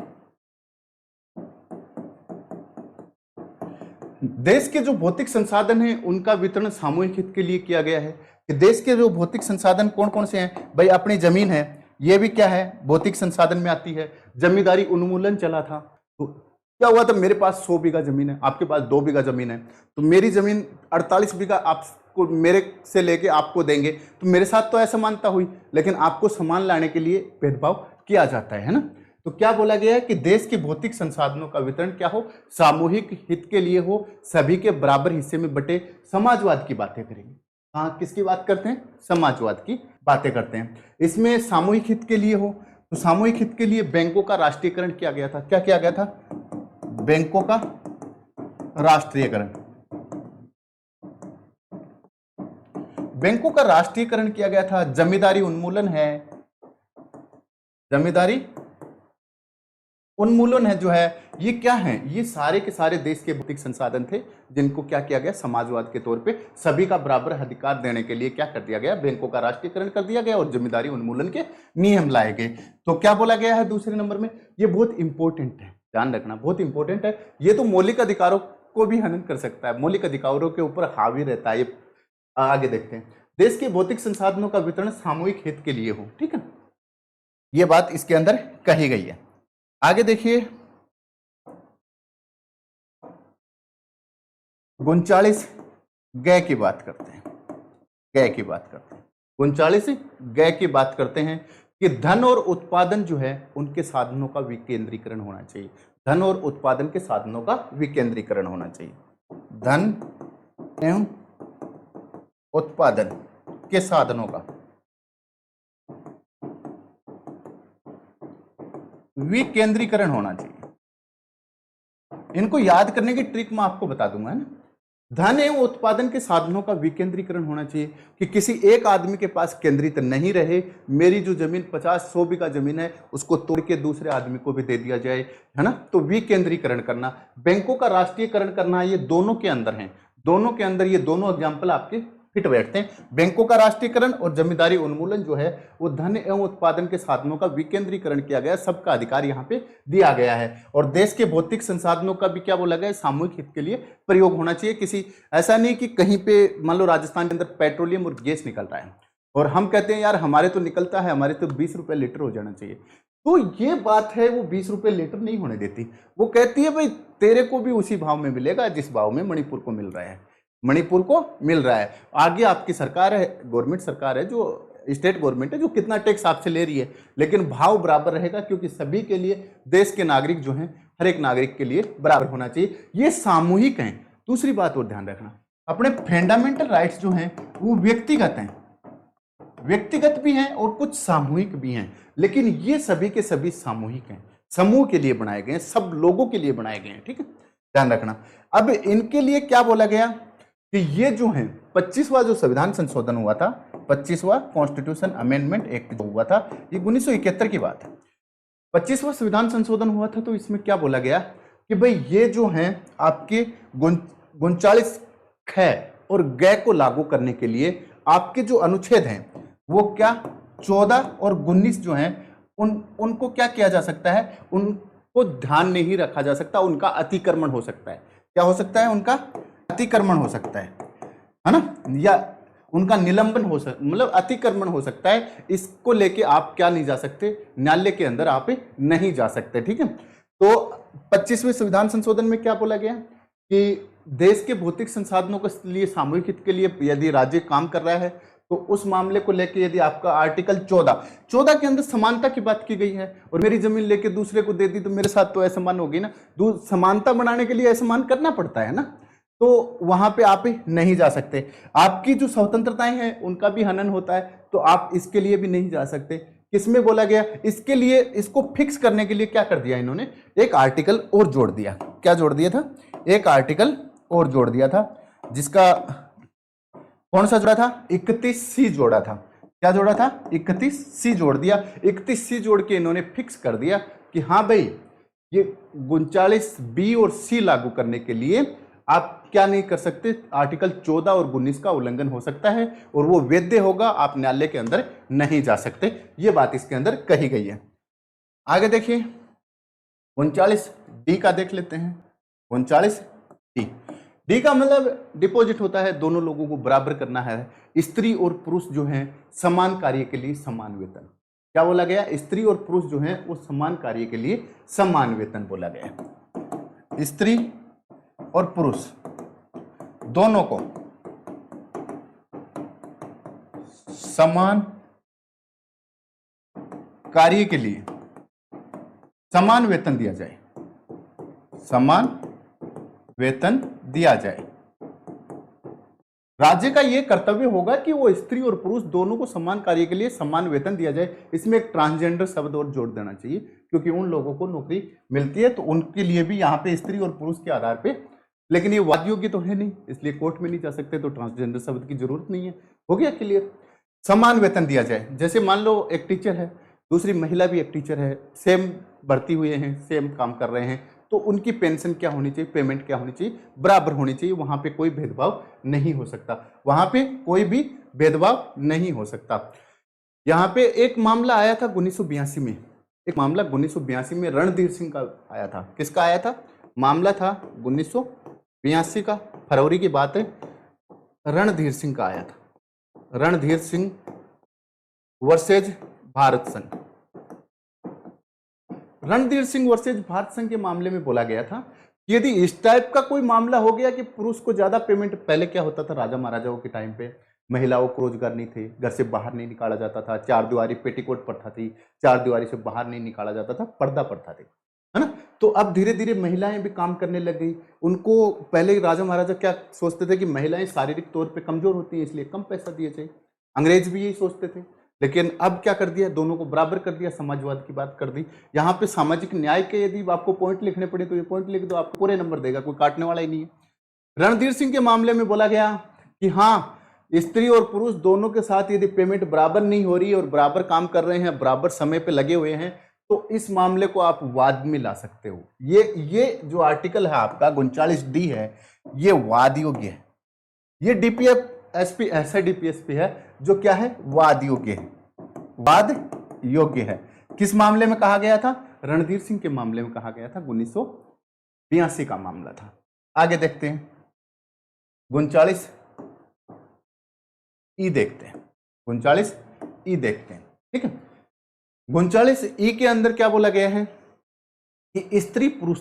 Speaker 1: देश के जो भौतिक संसाधन हैं उनका वितरण सामूहिक हित के लिए किया गया है। कि देश के जो भौतिक संसाधन कौन कौन से हैं, भाई अपनी जमीन है, ये भी क्या है, भौतिक संसाधन में आती है। जमींदारी उन्मूलन चला था, तो क्या हुआ था, मेरे पास 100 बीघा जमीन है, आपके पास 2 बीघा जमीन है, तो मेरी जमीन 48 बीघा आपको मेरे से लेके आपको देंगे, तो मेरे साथ तो असमानता हुई, लेकिन आपको समान लाने के लिए भेदभाव किया जाता है ना। तो क्या बोला गया है कि देश के भौतिक संसाधनों का वितरण क्या हो, सामूहिक हित के लिए हो, सभी के बराबर हिस्से में बटे, समाजवाद की बातें करेंगे। हाँ, किसकी बात करते हैं, समाजवाद की बातें करते हैं। इसमें सामूहिक हित के लिए हो, तो सामूहिक हित के लिए बैंकों का राष्ट्रीयकरण किया गया था। क्या किया गया था, बैंकों का राष्ट्रीयकरण। बैंकों का राष्ट्रीयकरण किया गया था। जमींदारी उन्मूलन है, जमींदारी उन्मूलन है जो है, ये क्या है, ये सारे के सारे देश के भौतिक संसाधन थे जिनको क्या किया गया, समाजवाद के तौर पे सभी का बराबर अधिकार देने के लिए क्या कर दिया गया, बैंकों का राष्ट्रीयकरण कर दिया गया और जमींदारी उन्मूलन के नियम लाए गए। तो क्या बोला गया है दूसरे नंबर में, ये बहुत इंपॉर्टेंट है, ध्यान रखना, बहुत इंपॉर्टेंट है। ये तो मौलिक अधिकारों को भी हनन कर सकता है, मौलिक अधिकारों के ऊपर हावी रहता है। ये आगे देखते हैं, देश के भौतिक संसाधनों का वितरण सामूहिक हित के लिए हो, ठीक है, ये बात इसके अंदर कही गई है। आगे देखिए 39 गय की बात करते हैं, गय की बात करते हैं, 39 गय की बात करते हैं कि धन और उत्पादन जो है उनके साधनों का विकेंद्रीकरण होना चाहिए। धन और उत्पादन के साधनों का विकेंद्रीकरण होना चाहिए। धन एवं उत्पादन के साधनों का विकेंद्रीकरण होना चाहिए। इनको याद करने की ट्रिक मैं आपको बता दूंगा, है ना। धन एवं उत्पादन के साधनों का विकेंद्रीकरण होना चाहिए कि किसी एक आदमी के पास केंद्रित नहीं रहे, मेरी जो जमीन 50-100 बीघा जमीन है उसको तोड़ के दूसरे आदमी को भी दे दिया जाए, है ना। तो विकेंद्रीकरण करना, बैंकों का राष्ट्रीयकरण करना, ये दोनों के अंदर है, दोनों के अंदर ये दोनों एग्जाम्पल आपके फिट बैठते हैं। बैंकों का राष्ट्रीयकरण और जमींदारी उन्मूलन जो है वो धन एवं उत्पादन के साधनों का विकेंद्रीकरण किया गया, सबका अधिकार यहाँ पे दिया गया है। और देश के भौतिक संसाधनों का भी क्या बोला गया है, सामूहिक हित के लिए प्रयोग होना चाहिए। किसी ऐसा नहीं कि कहीं पे मान लो राजस्थान के अंदर पेट्रोलियम और गैस निकल रहा है और हम कहते हैं यार हमारे तो निकलता है, हमारे तो 20 रुपए लीटर हो जाना चाहिए, तो ये बात है वो 20 रुपए लीटर नहीं होने देती। वो कहती है भाई तेरे को भी उसी भाव में मिलेगा जिस भाव में मणिपुर को मिल रहा है, मणिपुर को मिल रहा है। आगे आपकी सरकार है, गवर्नमेंट सरकार है, जो स्टेट गवर्नमेंट है, जो कितना टैक्स आपसे ले रही है, लेकिन भाव बराबर रहेगा क्योंकि सभी के लिए, देश के नागरिक जो हैं, हर एक नागरिक के लिए बराबर होना चाहिए। ये सामूहिक हैं। दूसरी बात और ध्यान रखना, अपने फंडामेंटल राइट्स जो हैं वो व्यक्तिगत हैं, व्यक्तिगत भी हैं और कुछ सामूहिक भी हैं, लेकिन ये सभी के सभी सामूहिक हैं, समूह के लिए बनाए गए हैं, सब लोगों के लिए बनाए गए हैं, ठीक है, ध्यान रखना। अब इनके लिए क्या बोला गया कि ये जो है 25वां जो संविधान संशोधन हुआ था, 25वां कॉन्स्टिट्यूशन अमेंडमेंट एक्ट जो हुआ था, ये 1971 की बात है। 25वां संविधान संशोधन हुआ था, तो इसमें क्या बोला गया कि भाई ये जो है आपके 39 ख और ग को लागू करने के लिए आपके जो अनुच्छेद हैं वो क्या 14 और 19 जो हैं उनको क्या किया जा सकता है, उनको ध्यान नहीं रखा जा सकता, उनका अतिक्रमण हो सकता है। क्या हो सकता है, उनका अतिक्रमण हो सकता है ना, या उनका निलंबन हो सकता, मतलब अतिक्रमण हो सकता है। इसको लेके आप क्या नहीं जा सकते, न्यायालय के अंदर आप नहीं जा सकते, ठीक है। तो 25वें संविधान संशोधन में क्या बोला गया कि देश के भौतिक संसाधनों के लिए सामूहिक हित के लिए यदि राज्य काम कर रहा है तो उस मामले को लेके यदि आपका आर्टिकल 14 के अंदर समानता की बात की गई है और मेरी जमीन लेके दूसरे को दे दी तो मेरे साथ तो असमान होगी ना, समानता बनाने के लिए असमान करना पड़ता है ना, तो वहां पे आप नहीं जा सकते। आपकी जो स्वतंत्रताएं हैं उनका भी हनन होता है, तो आप इसके लिए भी नहीं जा सकते। किसमें बोला गया, इसके लिए इसको फिक्स करने के लिए क्या कर दिया इन्होंने, एक आर्टिकल और जोड़ दिया। क्या जोड़ दिया था, एक आर्टिकल और जोड़ दिया था, जिसका कौन सा जोड़ा था, 31C जोड़ा था। क्या जोड़ा था, 31C जोड़ दिया। 31C जोड़ के इन्होंने फिक्स कर दिया कि हाँ भाई ये 39B और C लागू करने के लिए आप क्या नहीं कर सकते, आर्टिकल 14 और 19 का उल्लंघन हो सकता है और वो वैध होगा, आप न्यायालय के अंदर नहीं जा सकते। ये बात इसके अंदर कही गई है। आगे देखिए 39D का देख लेते हैं। 39D, डी का मतलब डिपॉजिट होता है, दोनों लोगों को बराबर करना है। स्त्री और पुरुष जो हैं समान कार्य के लिए समान वेतन। क्या बोला गया, स्त्री और पुरुष जो हैं वो समान कार्य के लिए समान वेतन बोला गया। स्त्री और पुरुष दोनों को समान कार्य के लिए समान वेतन दिया जाए, समान वेतन दिया जाए। राज्य का यह कर्तव्य होगा कि वो स्त्री और पुरुष दोनों को समान कार्य के लिए समान वेतन दिया जाए। इसमें एक ट्रांसजेंडर शब्द और जोड़ देना चाहिए, क्योंकि उन लोगों को नौकरी मिलती है तो उनके लिए भी यहाँ पे स्त्री और पुरुष के आधार पे, लेकिन ये वाद योग्य तो है नहीं, इसलिए कोर्ट में नहीं जा सकते, तो ट्रांसजेंडर शब्द की जरूरत नहीं है। हो गया क्लियर? समान वेतन दिया जाए। जैसे मान लो एक टीचर है, दूसरी महिला भी एक टीचर है, सेम भर्ती हुए हैं, सेम काम कर रहे हैं, तो उनकी पेंशन क्या होनी चाहिए, पेमेंट क्या होनी चाहिए, बराबर होनी चाहिए। वहां पे कोई भेदभाव नहीं हो सकता, वहां पे कोई भी भेदभाव नहीं हो सकता। यहाँ पे एक मामला आया था 1982 में, एक मामला 1982 में रणधीर सिंह का आया था। किसका आया था? मामला था 1982 का, फरवरी की बात है, रणधीर सिंह का आया था। रणधीर सिंह वर्सेज भारत संघ। रणधीर सिंह वर्सेज भारत संघ के मामले में बोला गया था कि यदि इस टाइप का कोई मामला हो गया कि पुरुष को ज्यादा पेमेंट, पहले क्या होता था राजा महाराजाओं के टाइम पे, महिलाओं को रोजगार नहीं थे, घर से बाहर नहीं निकाला जाता था, चार दीवारी पेटीकोट प्रथा थी, चार दीवारी से बाहर नहीं निकाला जाता था, पर्दा प्रथा थी, है ना। तो अब धीरे धीरे महिलाएं भी काम करने लग गई। उनको पहले राजा महाराजा क्या सोचते थे कि महिलाएं शारीरिक तौर पर कमजोर होती हैं, इसलिए कम पैसा दिए जाए, अंग्रेज भी यही सोचते थे। लेकिन अब क्या कर दिया, दोनों को बराबर कर दिया, समाजवाद की बात कर दी। यहाँ पे सामाजिक न्याय के यदि आपको पॉइंट लिखने पड़े तो ये पॉइंट लिख दो, आपको पूरे नंबर देगा, कोई काटने वाला ही नहीं है। रणधीर सिंह के मामले में बोला गया कि हाँ, स्त्री और पुरुष दोनों के साथ यदि पेमेंट बराबर नहीं हो रही और बराबर काम कर रहे हैं, बराबर समय पे लगे हुए हैं, तो इस मामले को आप वाद में ला सकते हो। ये जो आर्टिकल है आपका 39D है, ये वाद योग्य है। ये डीपीएफ एसपी ऐसा डीपीएसपी है जो क्या है, वाद योग्य है, वाद योग्य है। किस मामले में कहा गया था? रणधीर सिंह के मामले में कहा गया था, 1982 का मामला था। आगे देखते हैं, 39E देखते हैं, 39E देखते हैं, ठीक है। 39E के अंदर क्या बोला गया है कि स्त्री पुरुष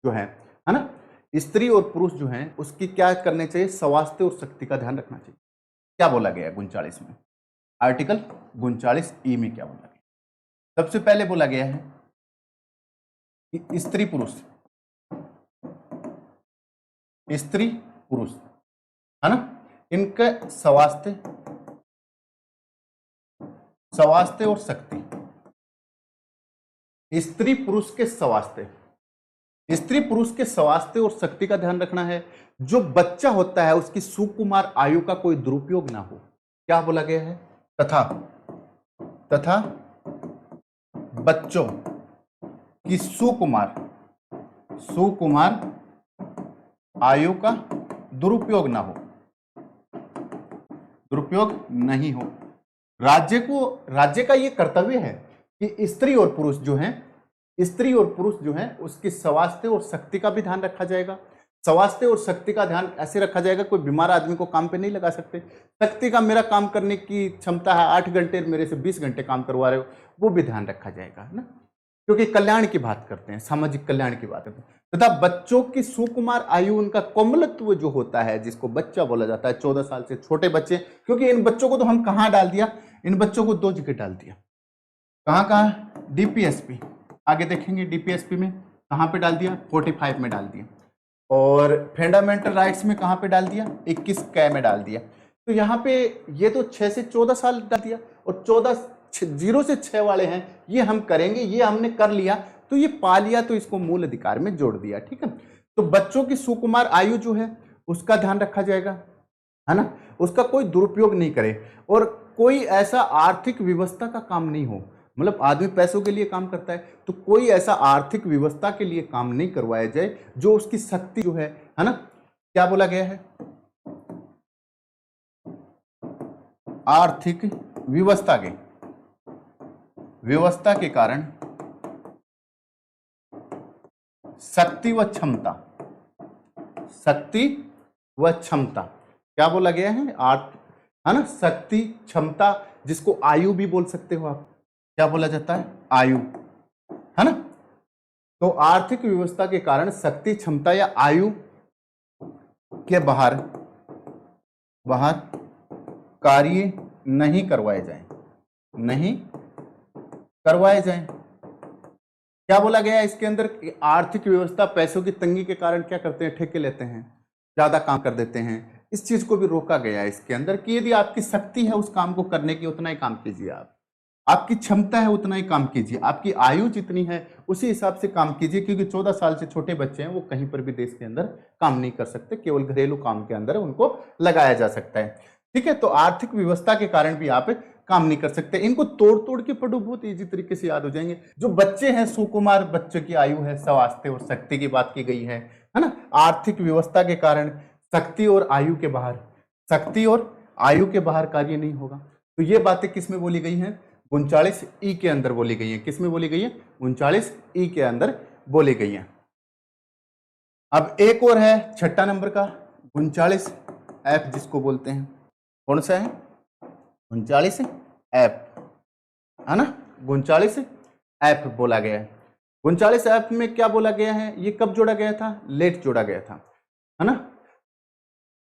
Speaker 1: जो है ना, स्त्री और पुरुष जो है उसकी क्या करने चाहिए, स्वास्थ्य और शक्ति का ध्यान रखना चाहिए। क्या बोला गया है 39 में, आर्टिकल 39E में क्या बोला गया? सबसे पहले बोला गया है कि स्त्री पुरुष है ना, इनका स्वास्थ्य और शक्ति, स्त्री पुरुष के स्वास्थ्य और शक्ति का ध्यान रखना है। जो बच्चा होता है उसकी सुकुमार आयु का कोई दुरुपयोग ना हो। क्या बोला गया है? तथा बच्चों की सुकुमार आयु का दुरुपयोग ना हो, दुरुपयोग नहीं हो। राज्य का यह कर्तव्य है कि स्त्री और पुरुष जो है उसकी स्वास्थ्य और शक्ति का भी ध्यान रखा जाएगा। स्वास्थ्य और शक्ति का ध्यान ऐसे रखा जाएगा, कोई बीमार आदमी को काम पे नहीं लगा सकते। शक्ति का, मेरा काम करने की क्षमता है 8 घंटे, मेरे से 20 घंटे काम करवा रहे हो, वो भी ध्यान रखा जाएगा, है ना, क्योंकि कल्याण की बात करते हैं, सामाजिक कल्याण की बात करते हैं। तथा बच्चों की सुकुमार आयु, उनका कोमलत्व जो होता है, जिसको बच्चा बोला जाता है, 14 साल से छोटे बच्चे, क्योंकि इन बच्चों को तो हम कहाँ डाल दिया, इन बच्चों को 2 जगह डाल दिया। कहाँ? डीपीएसपी। आगे देखेंगे डीपीएसपी में कहाँ पे डाल दिया, 45 में डाल दिया। और फंडामेंटल राइट्स में कहाँ पे डाल दिया, 21 कै में डाल दिया। तो यहाँ पे ये तो 6 से 14 साल डाल दिया, और 0 से 6 वाले हैं, ये हम करेंगे, ये हमने कर लिया, तो ये पा लिया, तो इसको मूल अधिकार में जोड़ दिया, ठीक है। तो बच्चों की सुकुमार आयु जो है उसका ध्यान रखा जाएगा, है ना, उसका कोई दुरुपयोग नहीं करे, और कोई ऐसा आर्थिक व्यवस्था का काम नहीं हो, मतलब आदमी पैसों के लिए काम करता है, तो कोई ऐसा आर्थिक व्यवस्था के लिए काम नहीं करवाया जाए जो उसकी शक्ति जो है ना, क्या बोला गया है, आर्थिक व्यवस्था के कारण शक्ति व क्षमता, क्या बोला गया है, है ना, शक्ति क्षमता, जिसको आयु भी बोल सकते हो आप, क्या बोला जाता है, आयु, है ना, तो आर्थिक व्यवस्था के कारण शक्ति, क्षमता या आयु के बाहर कार्य नहीं करवाए जाएं, नहीं करवाए जाएं। क्या बोला गया है इसके अंदर कि आर्थिक व्यवस्था पैसों की तंगी के कारण क्या करते हैं, ठेके लेते हैं, ज्यादा काम कर देते हैं। इस चीज को भी रोका गया है इसके अंदर कि यदि आपकी शक्ति है उस काम को करने की, उतना ही काम कीजिए, आपकी क्षमता है उतना ही काम कीजिए, आपकी आयु जितनी है उसी हिसाब से काम कीजिए, क्योंकि 14 साल से छोटे बच्चे हैं वो कहीं पर भी देश के अंदर काम नहीं कर सकते, केवल घरेलू काम के अंदर उनको लगाया जा सकता है। ठीक है, तो आर्थिक व्यवस्था के कारण भी आप काम नहीं कर सकते। इनको तोड़ तोड़ के पढ़ो, बहुत इजी तरीके से याद हो जाएंगे। जो बच्चे हैं, सुकुमार बच्चों की आयु है, स्वास्थ्य और शक्ति की बात की गई है ना। आर्थिक व्यवस्था के कारण शक्ति और आयु के बाहर कार्य नहीं होगा। तो ये बातें किस में बोली गई हैं, 39E के अंदर बोली गई है। किस में बोली गई है, 39E के अंदर बोली गई है। अब एक और है 6 नंबर का 39F जिसको बोलते हैं, कौन सा है, 39F है ना, 39F बोला गया है। 39F में क्या बोला गया है, ये कब जोड़ा गया था, लेट जोड़ा गया था, है ना।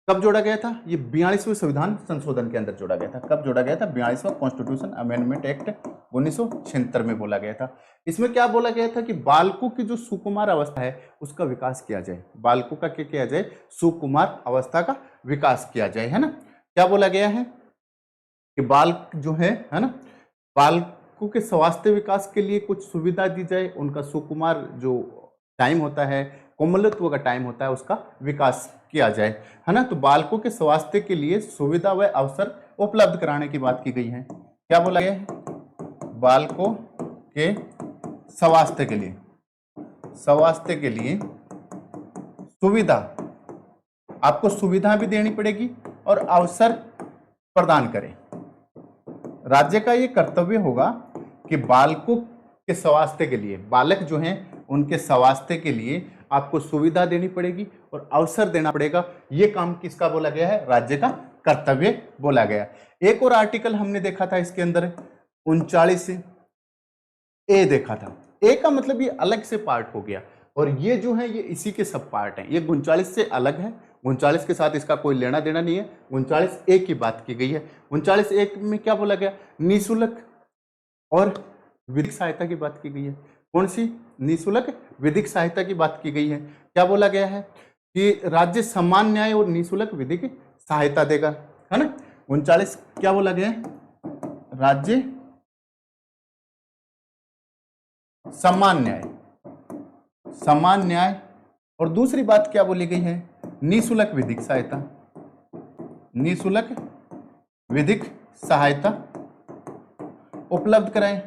Speaker 1: कब जोड़ा गया था, ये 42वें संविधान संशोधन के अंदर जोड़ा गया था। कब जोड़ा गया था, 42वां कॉन्स्टिट्यूशन अमेंडमेंट एक्ट 1976 में बोला गया था। इसमें क्या बोला गया था कि बालकों की जो सुकुमार अवस्था है उसका विकास किया जाए, बालकों का क्या किया जाए, सुकुमार अवस्था का विकास किया जाए, है ना। क्या बोला गया है कि बालक जो है ना, बालकों के स्वास्थ्य विकास के लिए कुछ सुविधा दी जाए, उनका सुकुमार जो टाइम होता है, कोमलत्व का टाइम होता है, उसका विकास किया जाए, है ना। तो बालकों के स्वास्थ्य के लिए सुविधा व अवसर उपलब्ध कराने की बात की गई है। क्या बोला गया है, बालकों के स्वास्थ्य के लिए सुविधा, आपको सुविधा भी देनी पड़ेगी और अवसर प्रदान करें। राज्य का ये कर्तव्य होगा कि बालकों के स्वास्थ्य के लिए, बालक जो हैं उनके स्वास्थ्य के लिए आपको सुविधा देनी पड़ेगी और अवसर देना पड़ेगा। ये काम किसका बोला गया है, राज्य का कर्तव्य बोला गया। एक और आर्टिकल हमने देखा था इसके अंदर 39A देखा था। ए का मतलब ये अलग से पार्ट हो गया और ये जो है ये इसी के सब पार्ट हैं। ये 39 से अलग है, 39 के साथ इसका कोई लेना देना नहीं है। 39A की बात की गई है। 39A में क्या बोला गया, निःशुल्क और विधिक सहायता की बात की गई है। कौन सी, निःशुल्क विधिक सहायता की बात की गई है। क्या बोला गया है कि राज्य समान न्याय और निःशुल्क विधिक सहायता देगा, है ना। 39 क्या बोला गया है, राज्य समान न्याय और दूसरी बात क्या बोली गई है, निःशुल्क विधिक सहायता उपलब्ध कराएं।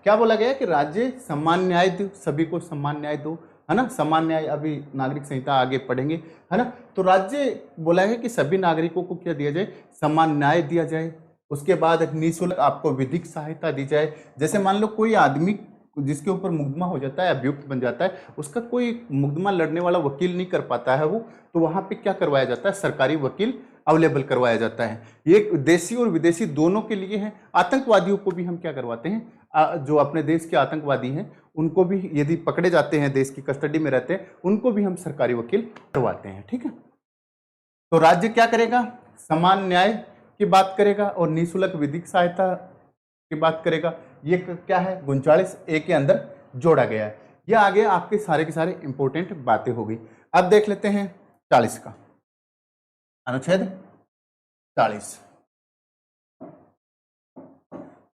Speaker 1: क्या बोला गया कि राज्य समान न्याय दो, सभी को समान न्याय दो, है ना। समान न्याय अभी नागरिक संहिता आगे पढ़ेंगे, है ना। तो राज्य बोला है कि सभी नागरिकों को क्या दिया जाए, समान न्याय दिया जाए। उसके बाद निःशुल्क आपको विधिक सहायता दी जाए। जैसे मान लो कोई आदमी जिसके ऊपर मुकदमा हो जाता है, अभियुक्त बन जाता है, उसका कोई मुकदमा लड़ने वाला वकील नहीं कर पाता है वो, तो वहां पे क्या करवाया जाता है, सरकारी वकील अवेलेबल करवाया जाता है। ये देशी और विदेशी दोनों के लिए है। आतंकवादियों को भी हम क्या करवाते हैं, जो अपने देश के आतंकवादी हैं उनको भी यदि पकड़े जाते हैं, देश की कस्टडी में रहते हैं, उनको भी हम सरकारी वकील करवाते हैं। ठीक है, तो राज्य क्या करेगा, समान न्याय की बात करेगा और निःशुल्क विधिक सहायता की बात करेगा। ये क्या है, 39A के अंदर जोड़ा गया है। ये आगे आपके सारे के सारे इंपॉर्टेंट बातें होगी। अब देख लेते हैं 40 का अनुच्छेद 40।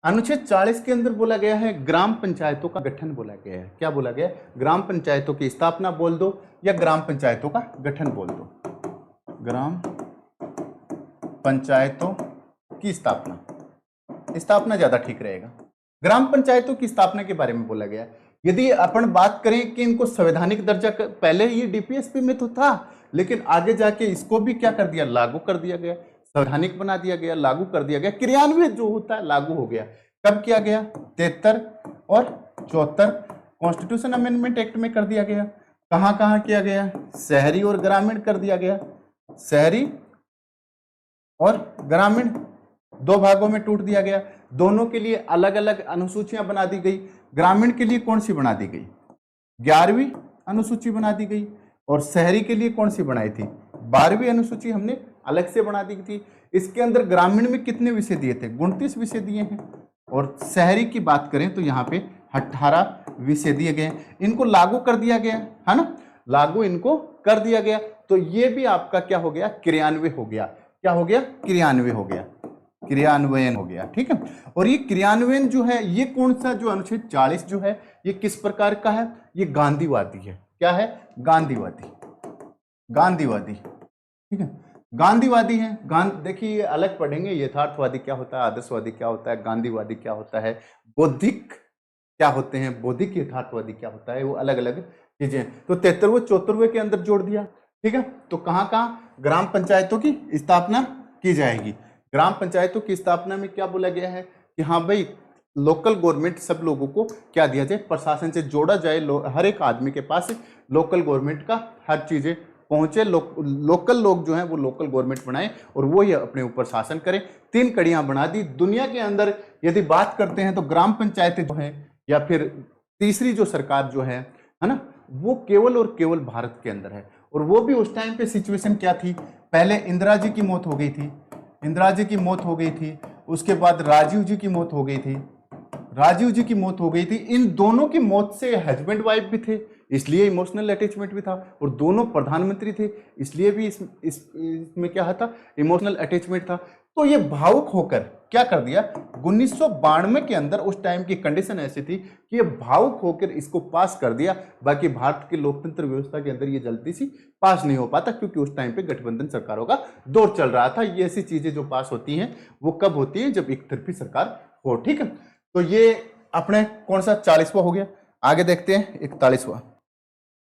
Speaker 1: अनुच्छेद 40 के अंदर बोला गया है ग्राम पंचायतों का गठन बोला गया है। क्या बोला गया है, ग्राम पंचायतों की स्थापना बोल दो या ग्राम पंचायतों का गठन बोल दो। ग्राम पंचायतों की स्थापना ज्यादा ठीक रहेगा। ग्राम पंचायतों की स्थापना के बारे में बोला गया। यदि अपन बात करें कि इनको संवैधानिक दर्जा, पहले ये डीपीएसपी में तो था, लेकिन आगे जाके इसको भी क्या कर दिया, लागू कर दिया गया, संवैधानिक बना दिया गया, लागू कर दिया गया। क्रियान्वित जो होता है लागू हो गया। कब किया गया, 73 और 74 कॉन्स्टिट्यूशन अमेंडमेंट एक्ट में कर दिया गया। कहां कहां किया गया, शहरी और ग्रामीण कर दिया गया, शहरी और ग्रामीण दो भागों में टूट दिया गया, दोनों के लिए अलग अलग अनुसूचियां बना दी गई। ग्रामीण के लिए कौन सी बना दी गई? 11वीं अनुसूची बना दी गई। और शहरी के लिए कौन सी बनाई थी? 12वीं अनुसूची हमने अलग से बना दी थी। इसके अंदर ग्रामीण में कितने विषय दिए थे? 29 विषय दिए हैं। और शहरी की बात करें तो यहाँ पे 18 विषय दिए गए। इनको लागू कर दिया गया है ना, लागू इनको कर दिया गया। तो ये भी आपका क्या हो गया? क्रियान्वय हो गया। क्या हो गया? क्रियान्वय हो गया, क्रियान्वयन हो गया। ठीक है। और ये क्रियान्वयन जो है, ये कौन सा जो अनुच्छेद 40 जो है, ये किस प्रकार का है? ये गांधीवादी है। क्या है? गांधीवादी, गांधीवादी। ठीक है, गांधीवादी है। देखिए अलग पढ़ेंगे, यथार्थवादी क्या होता है, आदर्शवादी क्या होता है, गांधीवादी क्या होता है, बौद्धिक क्या होते हैं, बौद्धिक यथार्थवादी क्या होता है, वो अलग अलग चीजें। तो 73वें 74वें के अंदर जोड़ दिया। ठीक है। तो कहां कहां ग्राम पंचायतों की स्थापना की जाएगी? ग्राम पंचायतों की स्थापना में क्या बोला गया है कि हाँ भाई, लोकल गवर्नमेंट सब लोगों को क्या दिया जाए? प्रशासन से जोड़ा जाए। हर एक आदमी के पास लोकल गवर्नमेंट का हर चीजें पहुंचे। लोकल लोग जो हैं वो लोकल गवर्नमेंट बनाए और वो ही अपने ऊपर शासन करें। 3 कड़ियां बना दी। दुनिया के अंदर यदि बात करते हैं तो ग्राम पंचायतें जो हैं, या फिर तीसरी जो सरकार जो है ना, वो केवल और केवल भारत के अंदर है। और वो भी उस टाइम पे सिचुएशन क्या थी? पहले इंदिरा जी की मौत हो गई थी, इंदिरा जी की मौत हो गई थी। उसके बाद राजीव जी की मौत हो गई थी, राजीव जी की मौत हो गई थी। इन दोनों की मौत से हस्बैंड वाइफ भी थे, इसलिए इमोशनल अटैचमेंट भी था। और दोनों प्रधानमंत्री थे, इसलिए भी इसमें क्या था? इमोशनल अटैचमेंट था। तो ये भावुक होकर क्या कर दिया? 1992 के अंदर उस टाइम की कंडीशन ऐसी थी कि ये भावुक होकर इसको पास कर दिया। बाकी भारत के लोकतंत्र व्यवस्था के अंदर ये जल्दी सी पास नहीं हो पाता, क्योंकि उस टाइम पे गठबंधन सरकारों का दौर चल रहा था। ये ऐसी चीजें जो पास होती हैं वो कब होती हैं? जब एक तरफी सरकार हो। ठीक है। तो ये अपने कौन सा 40वां हो गया। आगे देखते हैं 41वां।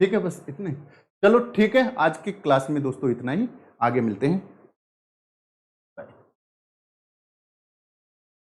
Speaker 1: ठीक है, बस इतने। चलो ठीक है, आज की क्लास में दोस्तों इतना ही। आगे मिलते हैं।